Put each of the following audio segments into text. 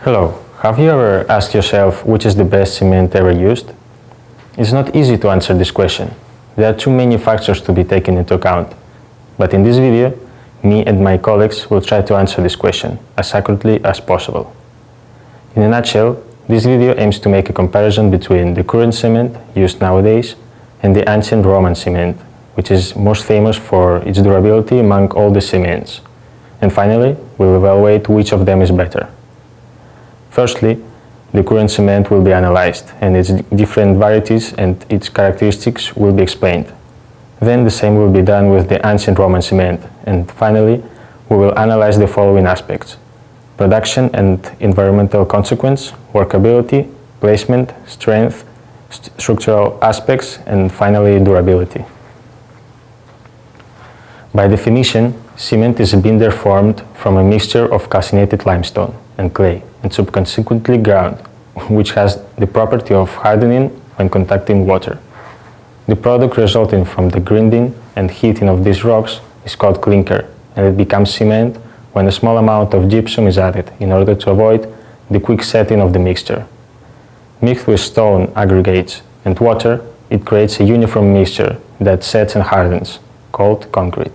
Hello, have you ever asked yourself which is the best cement ever used? It's not easy to answer this question. There are too many factors to be taken into account. But in this video, me and my colleagues will try to answer this question as accurately as possible. In a nutshell, this video aims to make a comparison between the current cement used nowadays and the ancient Roman cement, which is most famous for its durability among all the cements. And finally, we'll evaluate which of them is better. Firstly, the current cement will be analyzed, and its different varieties and its characteristics will be explained. Then the same will be done with the ancient Roman cement, and finally, we will analyze the following aspects: production and environmental consequence, workability, placement, strength, structural aspects, and finally durability. By definition, cement is a binder formed from a mixture of calcinated limestone and clay and subsequently ground, which has the property of hardening when contacting water. The product resulting from the grinding and heating of these rocks is called clinker, and it becomes cement when a small amount of gypsum is added in order to avoid the quick setting of the mixture. Mixed with stone aggregates and water, it creates a uniform mixture that sets and hardens, called concrete.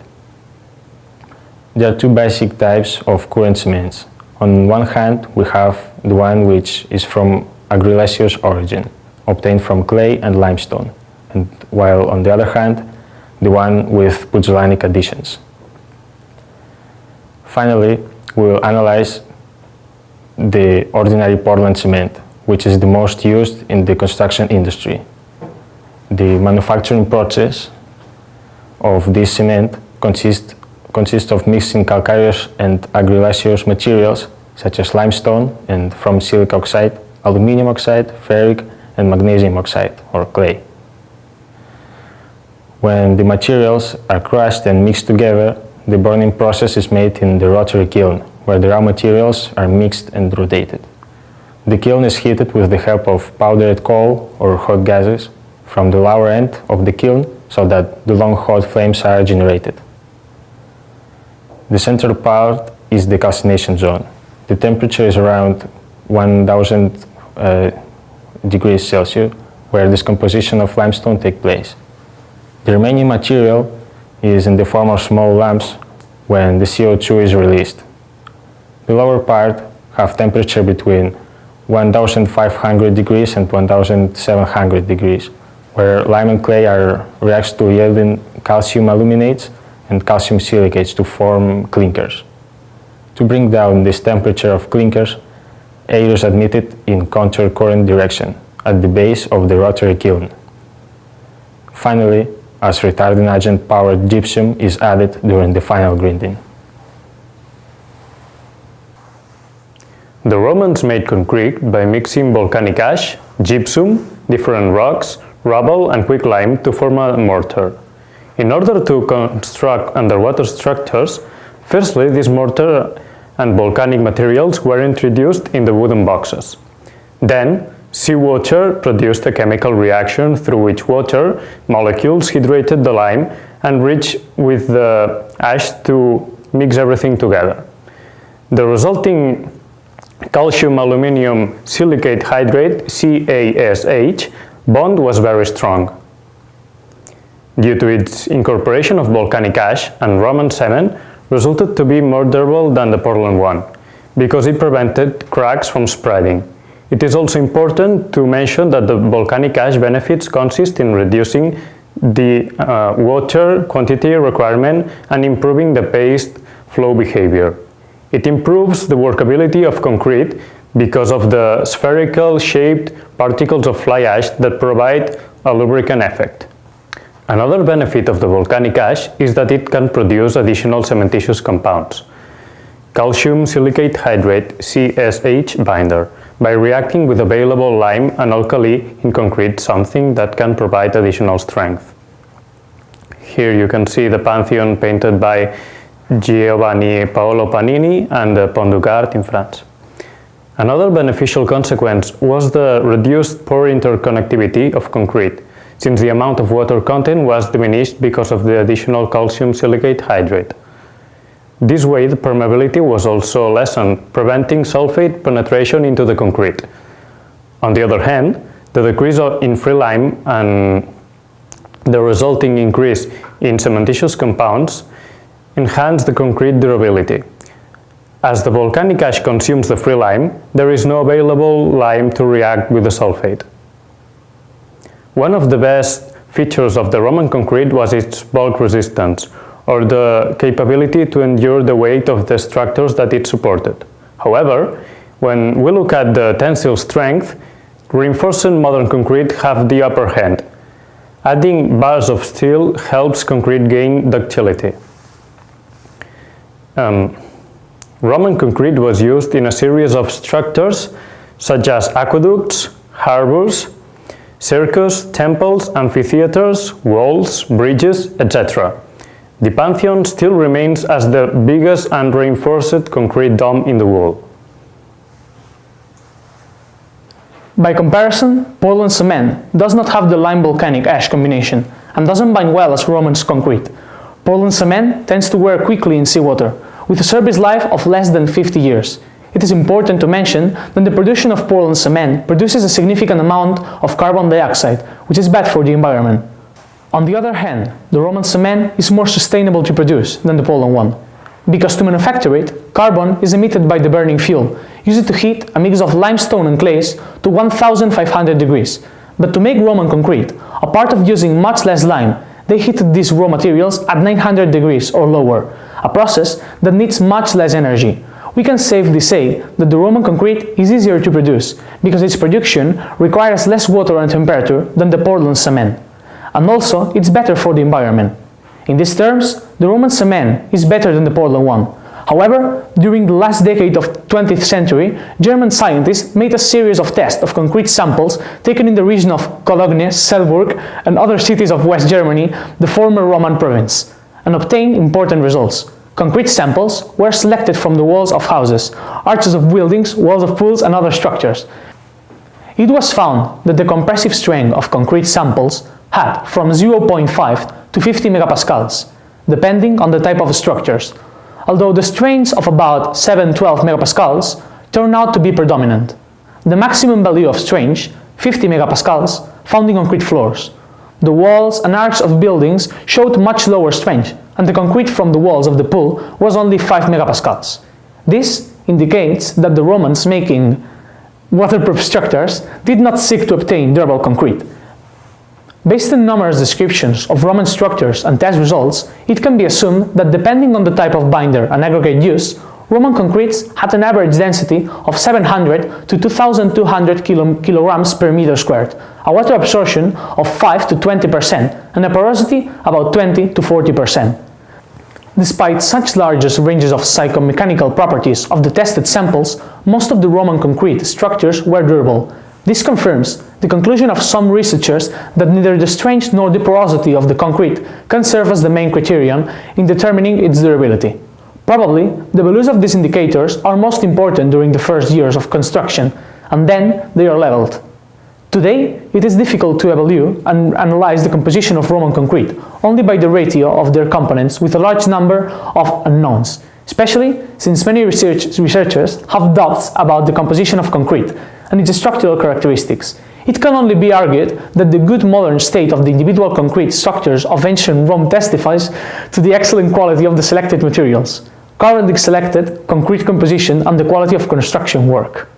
There are two basic types of current cements. On one hand, we have the one which is from argillaceous origin, obtained from clay and limestone, and while on the other hand, the one with puzzolanic additions. Finally, we will analyze the ordinary Portland cement, which is the most used in the construction industry. The manufacturing process of this cement consists of mixing calcareous and argillaceous materials such as limestone and from silica oxide, aluminium oxide, ferric and magnesium oxide or clay. When the materials are crushed and mixed together, the burning process is made in the rotary kiln, where the raw materials are mixed and rotated. The kiln is heated with the help of powdered coal or hot gases from the lower end of the kiln so that the long hot flames are generated. The central part is the calcination zone. The temperature is around 1000 degrees Celsius, where discomposition of limestone takes place. The remaining material is in the form of small lumps when the CO2 is released. The lower part have temperature between 1500 degrees and 1700 degrees, where lime and clay reacts to yielding calcium aluminates and calcium silicates to form clinkers. To bring down this temperature of clinkers, air is admitted in counter-current direction at the base of the rotary kiln. Finally, as retarding agent, powered gypsum is added during the final grinding. The Romans made concrete by mixing volcanic ash, gypsum, different rocks, rubble and quicklime to form a mortar. In order to construct underwater structures, firstly this mortar and volcanic materials were introduced in the wooden boxes. Then, seawater produced a chemical reaction through which water molecules hydrated the lime and reached with the ash to mix everything together. The resulting calcium aluminium silicate hydrate CaSH bond was very strong. Due to its incorporation of volcanic ash, and Roman cement resulted to be more durable than the Portland one, because it prevented cracks from spreading. It is also important to mention that the volcanic ash benefits consist in reducing the water quantity requirement and improving the paste flow behavior. It improves the workability of concrete because of the spherical shaped particles of fly ash that provide a lubricant effect. Another benefit of the volcanic ash is that it can produce additional cementitious compounds. Calcium silicate hydrate CSH binder by reacting with available lime and alkali in concrete, something that can provide additional strength. Here you can see the Pantheon painted by Giovanni Paolo Panini and the Pont du Gard in France. Another beneficial consequence was the reduced pore interconnectivity of concrete, since the amount of water content was diminished because of the additional calcium silicate hydrate. This way, the permeability was also lessened, preventing sulfate penetration into the concrete. On the other hand, the decrease in free lime and the resulting increase in cementitious compounds enhance the concrete durability. As the volcanic ash consumes the free lime, there is no available lime to react with the sulfate. One of the best features of the Roman concrete was its bulk resistance, or the capability to endure the weight of the structures that it supported. However, when we look at the tensile strength, reinforced modern concrete have the upper hand. Adding bars of steel helps concrete gain ductility. Roman concrete was used in a series of structures such as aqueducts, harbors, circus, temples, amphitheaters, walls, bridges, etc. The Pantheon still remains as the biggest unreinforced concrete dome in the world. By comparison, Portland cement does not have the lime volcanic ash combination and doesn't bind well as Roman concrete. Portland cement tends to wear quickly in seawater, with a service life of less than 50 years. It is important to mention that the production of Portland cement produces a significant amount of carbon dioxide, which is bad for the environment. On the other hand, the Roman cement is more sustainable to produce than the Portland one, because to manufacture it, carbon is emitted by the burning fuel, used to heat a mix of limestone and clays to 1500 degrees. But to make Roman concrete, apart of using much less lime, they heated these raw materials at 900 degrees or lower, a process that needs much less energy. We can safely say that the Roman concrete is easier to produce because its production requires less water and temperature than the Portland cement. And also, it's better for the environment. In these terms, the Roman cement is better than the Portland one. However, during the last decade of 20th century, German scientists made a series of tests of concrete samples taken in the region of Cologne, Selburg, and other cities of West Germany, the former Roman province, and obtained important results. Concrete samples were selected from the walls of houses, arches of buildings, walls of pools, and other structures. It was found that the compressive strength of concrete samples had from 0.5 to 50 megapascals, depending on the type of structures, although the strains of about 7-12 megapascals turned out to be predominant. The maximum value of strain, 50 megapascals, found in concrete floors. The walls and arcs of buildings showed much lower strength, and the concrete from the walls of the pool was only 5 megapascals. This indicates that the Romans making waterproof structures did not seek to obtain durable concrete. Based on numerous descriptions of Roman structures and test results, it can be assumed that depending on the type of binder and aggregate used, Roman concretes had an average density of 700 to 2,200 kilograms per meter squared, a water absorption of 5 to 20%, and a porosity about 20 to 40%. Despite such large ranges of psychomechanical properties of the tested samples, most of the Roman concrete structures were durable. This confirms the conclusion of some researchers that neither the strength nor the porosity of the concrete can serve as the main criterion in determining its durability. Probably, the values of these indicators are most important during the first years of construction, and then they are leveled. Today, it is difficult to evaluate and analyze the composition of Roman concrete only by the ratio of their components with a large number of unknowns, especially since many researchers have doubts about the composition of concrete and its structural characteristics. It can only be argued that the good modern state of the individual concrete structures of ancient Rome testifies to the excellent quality of the selected materials, currently selected concrete composition, and the quality of construction work.